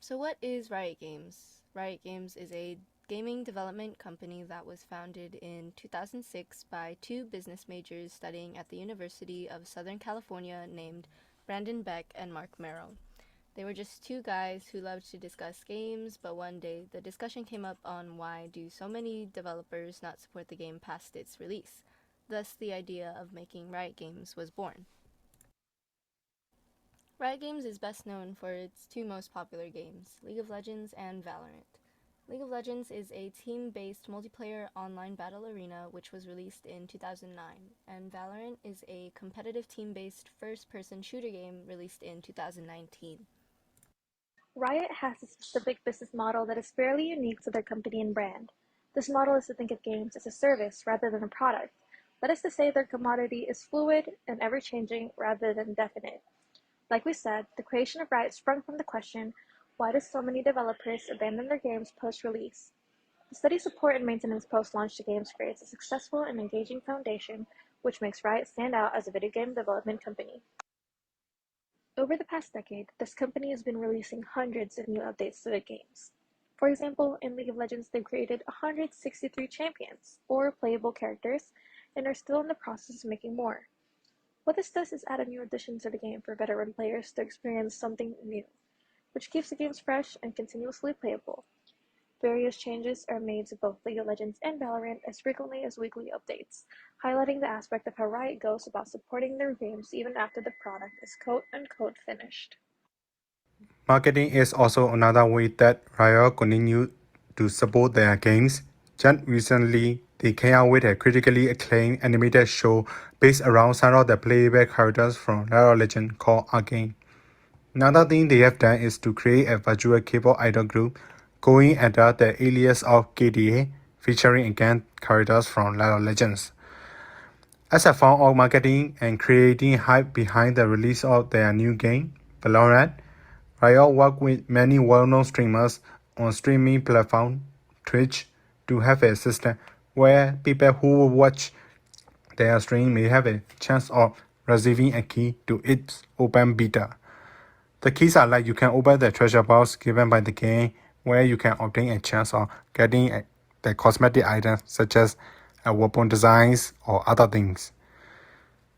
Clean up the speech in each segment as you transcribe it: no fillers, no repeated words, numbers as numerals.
So what is Riot Games? Riot Games is a gaming development company that was founded in 2006 by two business majors studying at the University of Southern California named Brandon Beck and Mark Merrill. They were just two guys who loved to discuss games, but one day the discussion came up on why do so many developers not support the game past its release. Thus, the idea of making Riot Games was born. Riot Games is best known for its two most popular games, League of Legends and Valorant. League of Legends is a team-based multiplayer online battle arena which was released in 2009, and Valorant is a competitive team-based first-person shooter game released in 2019. Riot has a specific business model that is fairly unique to their company and brand. This model is to think of games as a service rather than a product. That is to say, their commodity is fluid and ever changing rather than definite. Like we said, the creation of Riot sprung from the question, why do so many developers abandon their games post-release? The steady support and maintenance post-launch to games creates a successful and engaging foundation, which makes Riot stand out as a video game development company. Over the past decade, this company has been releasing hundreds of new updates to their games. For example, in League of Legends, they've created 163 champions, or playable characters, and are still in the process of making more. What this does is add a new addition to the game for veteran players to experience something new, which keeps the games fresh and continuously playable. Various changes are made to both League of Legends and Valorant as frequently as weekly updates, highlighting the aspect of how Riot goes about supporting their games even after the product is quote-unquote finished. Marketing is also another way that Riot continues to support their games. Just recently, they came out with a critically acclaimed animated show based around some of the playable characters from League of Legends called Arcane. Another thing they have done is to create a virtual K-pop idol group going under the alias of KDA, featuring again characters from League of Legends. As a form of marketing and creating hype behind the release of their new game, Valorant, Riot worked with many well-known streamers on streaming platform Twitch to have a system where people who watch their stream may have a chance of receiving a key to its open beta. The keys are like you can open the treasure box given by the game, where you can obtain a chance of getting the cosmetic items such as weapon designs or other things.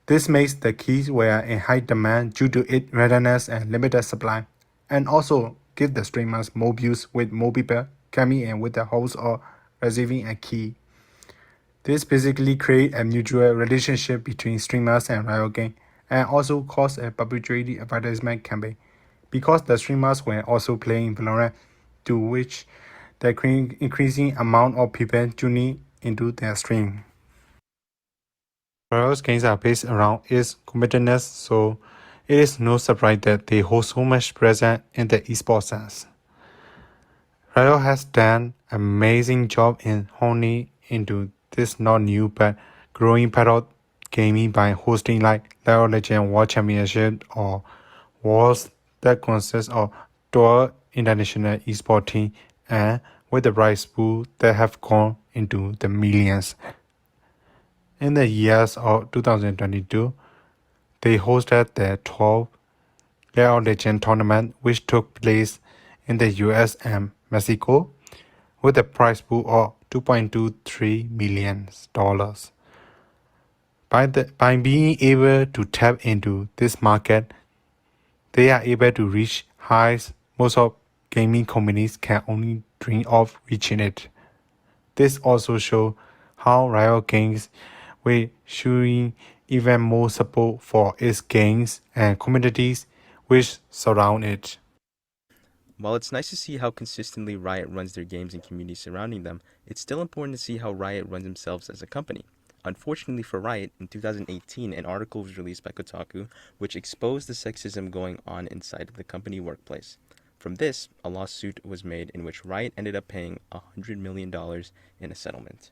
This makes the keys were in high demand due to its rareness and limited supply, and also give the streamers more views with more people coming in with the hopes of receiving a key. This basically creates a mutual relationship between streamers and Riot Games, and also cause a publicity advertisement campaign, because the streamers were also playing Valorant, to which the increasing amount of people tuning into their stream. Riot's games are based around its competitiveness, so it is no surprise that they hold so much presence in the esports sense. Riot has done an amazing job in honing into this not new but growing part of gaming by hosting like League of Legends World Championship or Worlds that consists of 12 international esports teams and with the prize pool that have gone into the millions. In the years of 2022, they hosted the 12th League of Legends tournament, which took place in the US and Mexico, with a prize pool of $2.23 million. By being able to tap into this market, they are able to reach heights most of gaming companies can only dream of reaching it. This also shows how Riot Games will showing even more support for its games and communities which surround it. While it's nice to see how consistently Riot runs their games and communities surrounding them, it's still important to see how Riot runs themselves as a company. Unfortunately for Riot, in 2018, an article was released by Kotaku which exposed the sexism going on inside of the company workplace. From this, a lawsuit was made in which Riot ended up paying $100 million in a settlement.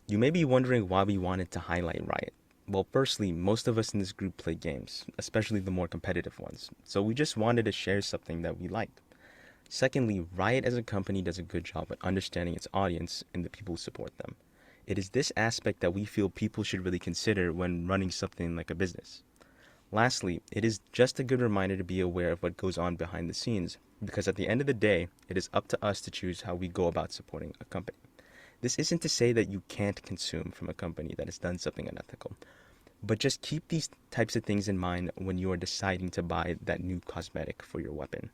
You may be wondering why we wanted to highlight Riot. Well, firstly, most of us in this group play games, especially the more competitive ones, so we just wanted to share something that we liked. Secondly, Riot as a company does a good job at understanding its audience and the people who support them. It is this aspect that we feel people should really consider when running something like a business. Lastly, it is just a good reminder to be aware of what goes on behind the scenes, because at the end of the day, it is up to us to choose how we go about supporting a company. This isn't to say that you can't consume from a company that has done something unethical, but just keep these types of things in mind when you are deciding to buy that new cosmetic for your weapon.